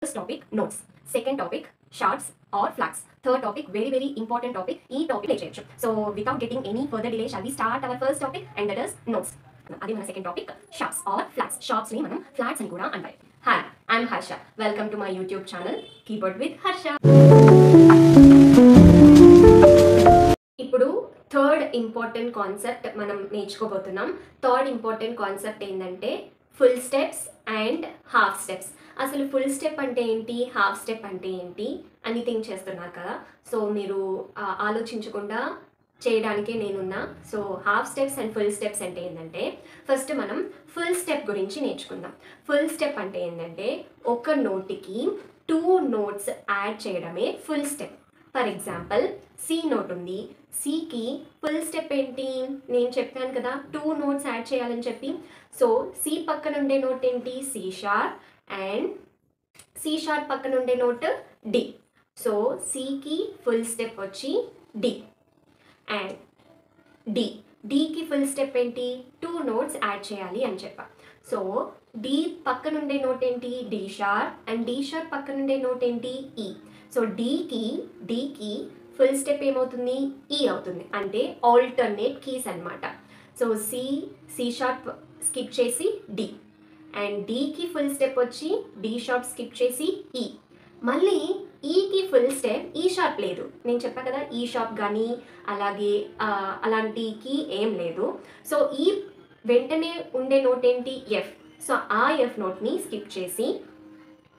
First topic, notes. Second topic, charts or flags. Third topic, very important topic. E topic play చేయొచ్చు. So without getting any further delay, shall we start our first topic and that is notes. అది మన second topic, shorts or flags. Shorts ని మనం flags అని కూడా అంటారు. Hi, I'm Harsha. Welcome to my YouTube channel keyboard with Harsha. ఇప్పుడు third important concept మనం నేర్చుకోబోతున్నాం. థర్డ్ ఇంపార్టెంట్ కాన్సెప్ట్ ఏంటంటే full steps and half steps. అసలు ఫుల్ స్టెప్ అంటే ఏంటి, హాఫ్ స్టెప్ అంటే ఏంటి అని థింక్ చేస్తున్నారు కదా. సో మీరు ఆలోచించకుండా చేయడానికే నేనున్నా. So half steps and full steps అంటే ఏంటంటే, ఫస్ట్ మనం ఫుల్ స్టెప్ గురించి నేర్చుకుందాం. ఫుల్ స్టెప్ అంటే ఏంటంటే ఒక నోట్కి 2 నోట్స్ యాడ్ చేయడమే full step. For example, C note ఉంది. సికి ఫుల్ స్టెప్ ఏంటి, నేను చెప్పాను కదా 2 నోట్స్ యాడ్ చేయాలని చెప్పి. సో సి పక్కన ఉండే నోట్ ఏంటి, C sharp, and C sharp పక్కన ఉండే నోట్ డి. సో సికి ఫుల్ స్టెప్ వచ్చి డి, అండ్ డికి ఫుల్ స్టెప్ ఏంటి, 2 నోట్స్ యాడ్ చేయాలి అని చెప్పా. సో డి పక్కన ఉండే నోట్ ఏంటి, D sharp, and D sharp పక్కన ఉండే నోట్ ఏంటి, ఈ. సో డికి ఫుల్ స్టెప్ ఏమవుతుంది, ఈ అవుతుంది. అంటే ఆల్టర్నేట్ కీస్ అనమాట. సో సి షార్ప్ స్కిప్ చేసి డి, అండ్ డికి ఫుల్ స్టెప్ వచ్చి డి షార్ప్ స్కిప్ చేసి ఈ. మళ్ళీ ఈకి ఫుల్ స్టెప్ ఈ షార్ప్ లేదు. నేను చెప్పా కదా ఈ షార్ప్ కానీ అలాగే అలాంటికి ఏం లేదు. సో ఈ వెంటనే ఉండే నోట్ ఏంటి, ఎఫ్. సో ఆ ఎఫ్ నోట్ని స్కిప్ చేసి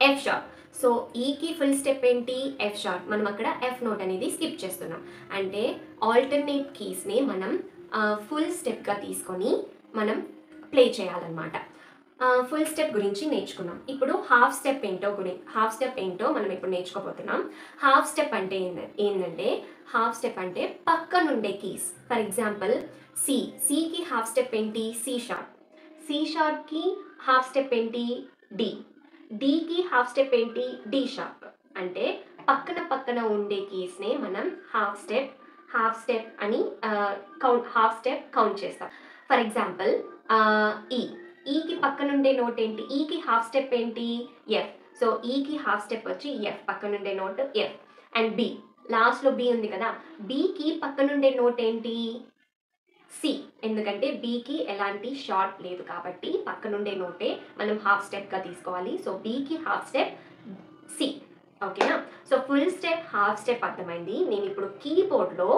ఎఫ్ షార్ప్. సో ఈకి ఫుల్ స్టెప్ ఏంటి, ఎఫ్ షార్ప్. మనం అక్కడ ఎఫ్ నోట్ అనేది స్కిప్ చేస్తున్నాం. అంటే ఆల్టర్నేట్ కీస్ని మనం ఫుల్ స్టెప్గా తీసుకొని మనం ప్లే చేయాలన్నమాట. ఫుల్ స్టెప్ గురించి నేర్చుకున్నాం. ఇప్పుడు హాఫ్ స్టెప్ ఏంటో మనం ఇప్పుడు నేర్చుకోబోతున్నాం. హాఫ్ స్టెప్ అంటే ఏంటంటే, హాఫ్ స్టెప్ అంటే పక్కనుండే కీస్. ఫర్ ఎగ్జాంపుల్, సికి హాఫ్ స్టెప్ ఏంటి, సి షార్ప్. సి షార్ప్కి హాఫ్ స్టెప్ ఏంటి, డికి హాఫ్ స్టెప్ ఏంటి, డి షార్ప్. అంటే పక్కన ఉండే కీస్నే మనం హాఫ్ స్టెప్ అని హాఫ్ స్టెప్ కౌంట్ చేస్తాం. ఫర్ ఎగ్జాంపుల్, ఈకి పక్కన ఉండే నోట్ ఏంటి, ఈకి హాఫ్ స్టెప్ ఏంటి, ఎఫ్. సో ఈకి హాఫ్ స్టెప్ వచ్చి ఎఫ్, పక్కనుండే నోట్ ఎఫ్. అండ్ బి, లాస్ట్లో బి ఉంది కదా, బికి పక్కనుండే నోట్ ఏంటి, సి. ఎందుకంటే బికి ఎలాంటి షార్ప్ లేదు కాబట్టి పక్కనుండే నోటే మనం హాఫ్ స్టెప్గా తీసుకోవాలి. సో బికి హాఫ్ స్టెప్ సి. ఓకేనా. So full step, half step అర్థమైంది. నేను ఇప్పుడు కీబోర్డ్లో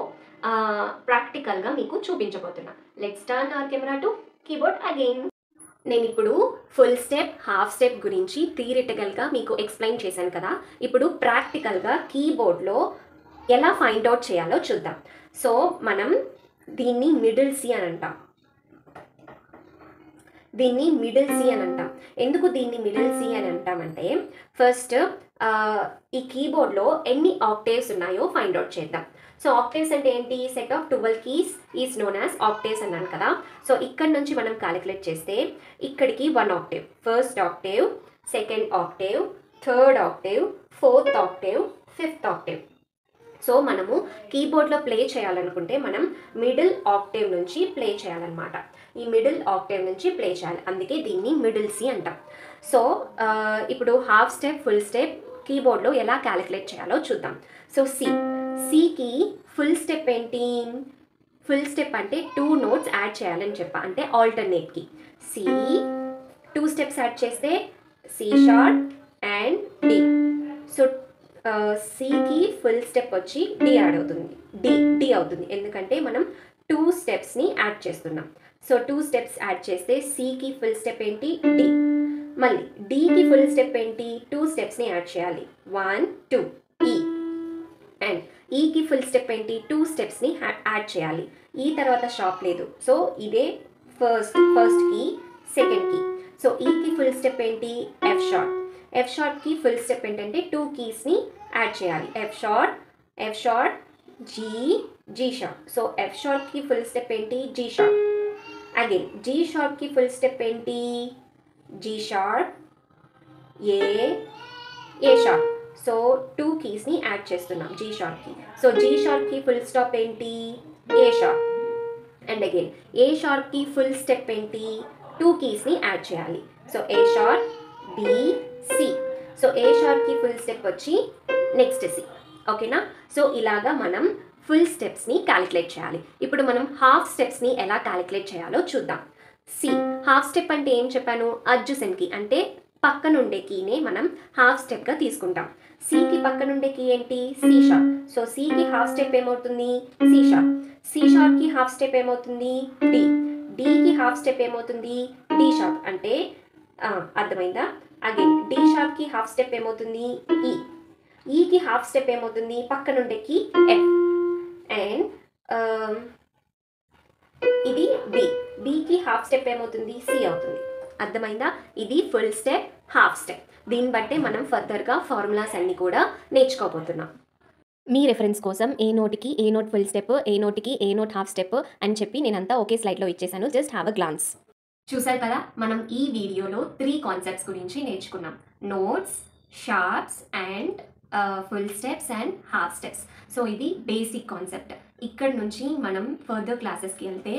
ప్రాక్టికల్గా మీకు చూపించబోతున్నా. Let's turn our camera to keyboard again. నేను ఇప్పుడు ఫుల్ స్టెప్, హాఫ్ స్టెప్ గురించి థియరిటికల్గా మీకు ఎక్స్ప్లెయిన్ చేశాను కదా. ఇప్పుడు ప్రాక్టికల్గా కీబోర్డ్లో ఎలా ఫైండ్ అవుట్ చేయాలో చూద్దాం. సో మనం దీన్ని మిడిల్ సి అని అంటాం. ఎందుకు దీన్ని మిడిల్ సి అని అంటామంటే, ఫస్ట్ ఈ కీబోర్డ్లో ఎన్ని ఆక్టేవ్స్ ఉన్నాయో ఫైండ్ అవుట్ చేద్దాం. సో ఆక్టేవ్స్ అంటే ఏంటి, set of 12 keys is known as octaves అన్నాను కదా. సో ఇక్కడ నుంచి మనం క్యాలిక్యులేట్ చేస్తే ఇక్కడికి 1 Octave, first Octave, second Octave, third Octave, fourth Octave, fifth Octave. So మనము కీబోర్డ్లో ప్లే చేయాలనుకుంటే మనం మిడిల్ ఆక్టేవ్ నుంచి ప్లే చేయాలన్నమాట. ఈ మిడిల్ ఆక్టేవ్ నుంచి ప్లే చేయాలి, అందుకే దీన్ని మిడిల్ సి అంటాం. సో ఇప్పుడు హాఫ్ స్టెప్, ఫుల్ స్టెప్ కీబోర్డ్లో ఎలా క్యాలిక్యులేట్ చేయాలో చూద్దాం. సో సికి ఫుల్ స్టెప్ ఏంటి, ఫుల్ స్టెప్ అంటే 2 నోట్స్ యాడ్ చేయాలని చెప్పా. అంటే ఆల్టర్నేట్కి సి 2 స్టెప్స్ యాడ్ చేస్తే C sharp and D. So సికి ఫుల్ స్టెప్ వచ్చి డి యాడ్ అవుతుంది, డి అవుతుంది. ఎందుకంటే మనం 2 స్టెప్స్ని యాడ్ చేస్తున్నాం. సో 2 స్టెప్స్ యాడ్ చేస్తే సికి ఫుల్ స్టెప్ ఏంటి, డి. మళ్ళీ డికి ఫుల్ స్టెప్ ఏంటి, 2 స్టెప్స్ని యాడ్ చేయాలి, 1 2, ఈ. అండ్ ఈకి ఫుల్ స్టెప్ ఏంటి, 2 స్టెప్స్ని యాడ్ చేయాలి. ఈ తర్వాత షార్ప్ లేదు. సో ఇదే first key, second key. So ఈకి ఫుల్ స్టెప్ ఏంటి, ఎఫ్ షార్ప్. ఎఫ్ షార్ప్కి ఫుల్ స్టెప్ ఏంటంటే 2 కీస్ని యాడ్ చేయాలి, F sharp, G sharp. So F షార్ప్కి ఫుల్ స్టెప్ ఏంటి, జీ షార్ప్. అగైన్ జీ షార్ప్కి ఫుల్ స్టెప్ ఏంటి, G sharp, A sharp. So 2 కీస్ని యాడ్ చేస్తున్నాం జీ షార్ప్కి. సో జీ షార్ప్కి ఫుల్ స్టాప్ ఏంటి, A sharp. And again A షార్ప్కి ఫుల్ స్టెప్ ఏంటి, 2 కీస్ని యాడ్ చేయాలి. So A sharp, B, C. So A షార్ప్కి ఫుల్ స్టెప్ వచ్చి నెక్స్ట్ సి. ఓకేనా? సో ఇలాగా మనం ఫుల్ స్టెప్స్ని క్యాలిక్యులేట్ చేయాలి. ఇప్పుడు మనం హాఫ్ స్టెప్స్ని ఎలా క్యాలిక్యులేట్ చేయాలో చూద్దాం. సి హాఫ్ స్టెప్ అంటే ఏం చెప్పాను? అడ్జసెంట్ కీ అంటే పక్కనుండే కీనే మనం హాఫ్ స్టెప్గా తీసుకుంటాం. సికి పక్కనుండే కీ ఏంటి? C sharp. సో సికి హాఫ్ స్టెప్ ఏమవుతుంది? C sharp. సి షార్ప్కి హాఫ్ స్టెప్ ఏమవుతుంది? డి. డికి హాఫ్ స్టెప్ ఏమవుతుంది? D sharp. అంటే అర్థమైందా? అగైన్ డి షార్ప్కి హాఫ్ స్టెప్ ఏమవుతుంది? ఈ. ఈకి హాఫ్ స్టెప్ ఏమవుతుంది? పక్కనుండే కీ ఎఫ్. అండ్ ఇది బి. బికి హాఫ్ స్టెప్ ఏమవుతుంది? సి అవుతుంది. అర్థమైందా? ఇది ఫుల్ స్టెప్, హాఫ్ స్టెప్. దీన్ని బట్టే మనం ఫర్దర్గా ఫార్ములాస్ అన్నీ కూడా నేర్చుకోబోతున్నాం. మీ రెఫరెన్స్ కోసం ఏ నోట్కి a note full step, A నోట్కి a note half step అని చెప్పి నేనంతా ఒకే స్లైడ్లో ఇచ్చేసాను. Just have a glance. చూసారు కదా, మనం ఈ వీడియోలో 3 కాన్సెప్ట్స్ గురించి నేర్చుకున్నాం. Notes, sharps and full steps and half steps. So ఇది బేసిక్ కాన్సెప్ట్. ఇక్కడ నుంచి మనం ఫర్దర్ క్లాసెస్కి వెళ్తే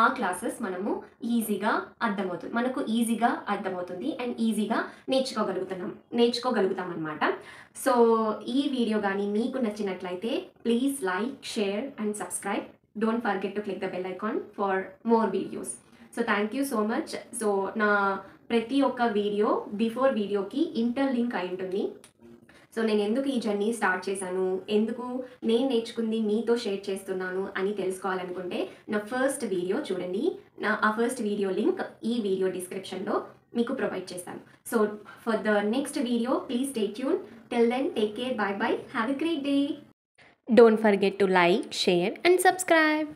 ఆ క్లాసెస్ మనకు ఈజీగా అర్థమవుతుంది అండ్ ఈజీగా నేర్చుకోగలుగుతాం అనమాట. సో ఈ వీడియో కానీ మీకు నచ్చినట్లయితే please like, share and subscribe. Don't forget to click the bell icon for more videos. So thank you so much. So నా ప్రతి ఒక్క వీడియో బిఫోర్ వీడియోకి ఇంటర్లింక్ అయి ఉంటుంది. సో నేను ఎందుకు ఈ జర్నీ స్టార్ట్ చేశాను, ఎందుకు నేను నేర్చుకుంది మీతో షేర్ చేస్తున్నాను అని తెలుసుకోవాలనుకుంటే నా ఫస్ట్ వీడియో చూడండి. ఆ ఫస్ట్ వీడియో లింక్ ఈ వీడియో డిస్క్రిప్షన్లో మీకు ప్రొవైడ్ చేస్తాను. So for the next video please stay tune. Till then take care. Bye bye. Have a great day. Don't forget to like, share and subscribe.